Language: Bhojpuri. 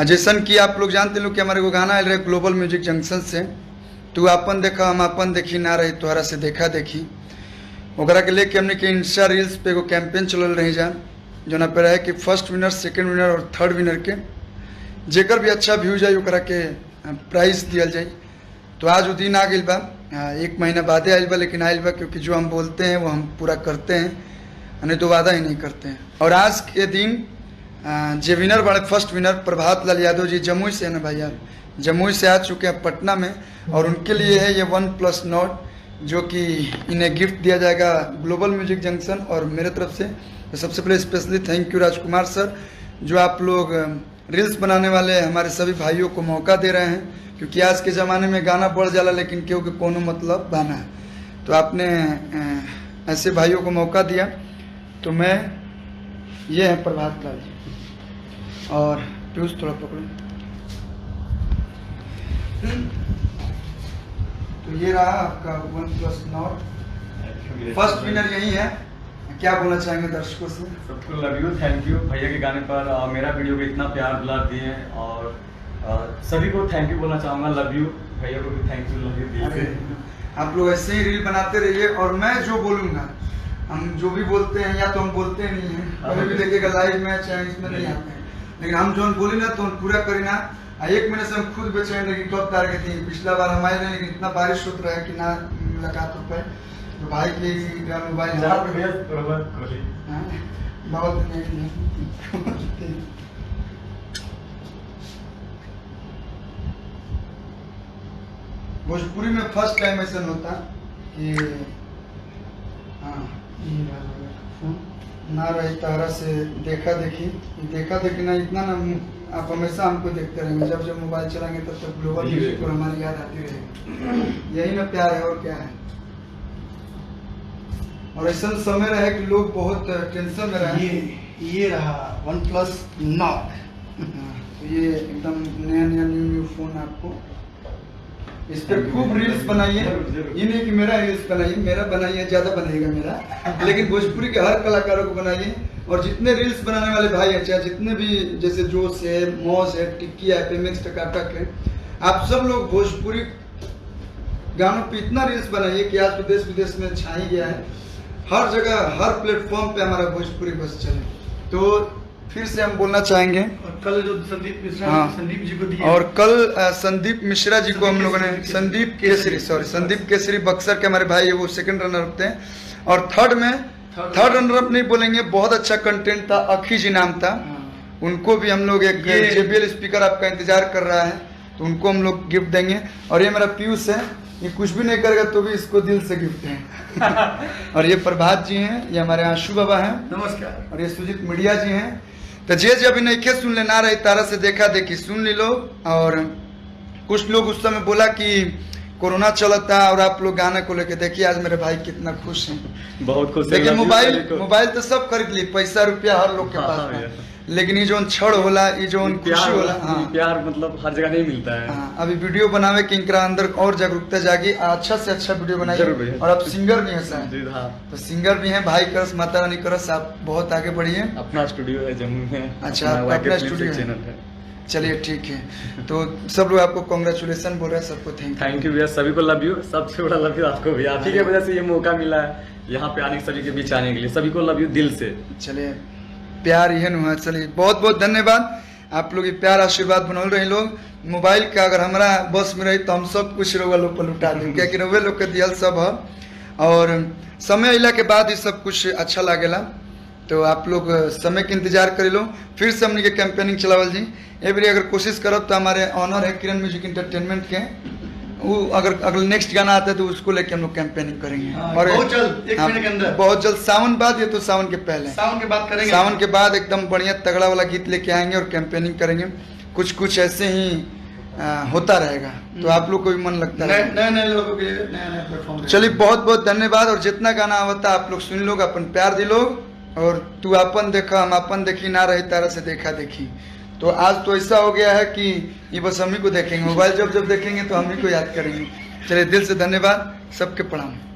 जैसन कि आप लोग जानते लोग कि हमारे को गाना आयल रहे ग्लोबल म्यूजिक जंक्शन से, तू अपन देखा हम अपन देखी ना रही तोहरा से देखा देखी, ओकरा के लेके हमने के इंस्टा रील्स पे एगो कैंपेन चलल रही जान, जोना पे रहे कि फर्स्ट विनर, सेकंड विनर और थर्ड विनर के जेकर भी अच्छा व्यू जाए ओकरा के प्राइज दियल जाए। तो आज वो दिन आ गई बा, 1 महीना बादे आयल बा, लेकिन आयल बा क्योंकि जो हम बोलते हैं वो हम पूरा करते हैं, नहीं तो वादा ही नहीं करते हैं। और आज के दिन जे विनर बड़े फर्स्ट विनर प्रभात लाल यादव जी जमुई से है ना भाई यार, जमुई से आ चुके हैं पटना में, और उनके लिए है ये OnePlus Nord जो कि इन्हें गिफ्ट दिया जाएगा ग्लोबल म्यूजिक जंक्शन और मेरे तरफ से। तो सबसे पहले स्पेशली थैंक यू राजकुमार सर, जो आप लोग रील्स बनाने वाले हमारे सभी भाइयों को मौका दे रहे हैं, क्योंकि आज के ज़माने में गाना बढ़ जाला लेकिन क्यों के कोनो मतलब गाना है, तो आपने ऐसे भाइयों को मौका दिया। तो मैं ये है प्रभात लाल जी और पीयूष थोड़ा पकड़ो। तो ये रहा आपका OnePlus Nord, फर्स्ट विनर यही है। क्या बोलना चाहेंगे दर्शकों से? सबको लव यू, थैंक यू भैया के गाने पर मेरा वीडियो को इतना प्यार दुलार दिए, और सभी को थैंक यू बोलना चाहूँगा, लव यू भैया को भी थैंक यू, लव यू दिए। आप लोग ऐसे ही रील बनाते रहिए, और मैं जो बोलूँगा, हम जो भी बोलते हैं या तो हम बोलते नहीं हैं, कभी भी देखिएगा लाइव में चाहे इसमें नहीं आते हैं, लेकिन हम जो बोली ना तो हम पूरा करी ना। 1 महीने से हम खुद बेचैन रहे कब तार थी, पिछला बार हमारे नहीं, लेकिन इतना बारिश होता रहा है कि ना मुलाकात हो पाए। तो भाई के मोबाइल बहुत भोजपुरी में फर्स्ट टाइम ऐसा होता कि ना रही तारा से देखा देखी ना, इतना ना आप हमेशा हमको देखते रहेंगे, जब जब मोबाइल चलाएंगे तब तक ग्लोबल म्यूजिक को हमारी याद आती रहेगी। यही ना प्यार है, और क्या है। और ऐसा समय रहे कि लोग बहुत टेंशन में रहे। ये रहा OnePlus Nord, तो ये एकदम नया न्यू फोन आपको, इस पर खूब रील्स बनाइए। ये नहीं कि मेरा रील्स बनाइए, मेरा बनाइए, ज़्यादा बनेगा मेरा, लेकिन भोजपुरी के हर कलाकारों को बनाइए। और जितने रील्स बनाने वाले भाई हैं, चाहे जितने भी, जैसे जोश है, मौज है, टिक्की है, पेमेंट्स टकाटक है, आप सब लोग भोजपुरी गानों पे इतना रील्स बनाइए कि आज देश विदेश में छा ही गया है। हर जगह, हर प्लेटफॉर्म पे हमारा भोजपुरी बस चले। तो फिर से हम बोलना चाहेंगे, और कल जो संदीप मिश्रा, संदीप जी को दिया, और कल संदीप मिश्रा जी को हम लोगों ने, संदीप केसरी बक्सर के हमारे भाई है, वो सेकंड रनर होते हैं। और थर्ड रनर अप नहीं बोलेंगे, बहुत अच्छा कंटेंट था, अखी जी नाम था, उनको भी हम लोग एक JBL स्पीकर आपका इंतजार कर रहा है, तो उनको हम लोग गिफ्ट देंगे। और ये मेरा पीयूष है, ये कुछ भी नहीं करेगा तो भी इसको दिल से गिफ्ट है। और ये प्रभात जी हैं, ये हमारे आंशु बाबा हैं, नमस्कार। और ये सुजीत मीडिया जी हैं। तो जे अभी नहीं खे सुन ले, ना रही तारा से देखा देखी सुन ली लोग। और कुछ लोग उस समय बोला कि कोरोना चलता और आप लोग गाने को लेके, देखिए आज मेरे भाई कितना खुश हैं, बहुत खुश। लेकिन मोबाइल तो सब खरीद ली, पैसा रुपया हर लोग के पास, लेकिन ये जो छड़ होला, ये जो खुशी होला, प्यार मतलब हर जगह नहीं मिलता है। अभी वीडियो बनावे के इनका अंदर और जागरूकता जागी, अच्छा से अच्छा वीडियो बनाइए। और आप सिंगर भी हैं सर, तो सिंगर भी हैं, भाई करस माता रानी करस, आप बहुत आगे बढ़िए। अपना स्टूडियो है जम्मू में। अच्छा, अपना स्टूडियो है, चलिए ठीक है। तो सब लोग आपको कांग्रेचुलेसन बोल रहे हैं, सबको थैंक यू भैया, सभी को लव यू, सबसे बड़ा लव यू आपको भी, आप ही की वजह से ये मौका मिला है यहाँ पे आने, सभी के बीच आने के लिए, सभी को लव यू दिल से। चलिए, प्यार यह हुआ। चलिए, बहुत बहुत धन्यवाद, आप लोग प्यार आशीर्वाद बनल रहे लोग। मोबाइल का अगर हमारा बस में रही तो हम सब कुछ रोवा लोग पर लुटा दें, क्या कि रोवे लोग के दियल सब है, और समय अला के बाद ही सब कुछ अच्छा लागेला। तो आप लोग समय के इंतजार कर लो, फिर से हमने के कैंपेनिंग चलावल जी। एवरी अगर कोशिश करब तो हमारे ऑनर है किरण म्यूजिक इंटरटेनमेंट के, वो अगर नेक्स्ट गाना आता है तो उसको लेके हम लोग कैंपेनिंग करेंगे। और बहुत जल्द, 1 महीने के अंदर, बहुत जल्द, सावन बाद, ये तो सावन के पहले, सावन के बाद करेंगे, सावन के बाद एकदम बढ़िया तगड़ा वाला गीत लेके आएंगे और कैंपेनिंग करेंगे। कुछ ऐसे ही होता रहेगा, तो आप लोग को भी मन लगता है, नए लोगों के नया प्लेटफॉर्म। चलिए, बहुत बहुत धन्यवाद। और जितना गाना आवता आप लोग सुन लोग, अपन प्यार दिलोग। और तू अपन देखा हम अपन देखी, ना रही तारा से देखा देखी। तो आज तो ऐसा हो गया है कि ये बस हम ही को देखेंगे, मोबाइल जब जब देखेंगे तो हम ही को याद करेंगे। चलिए, दिल से धन्यवाद, सबके प्रणाम।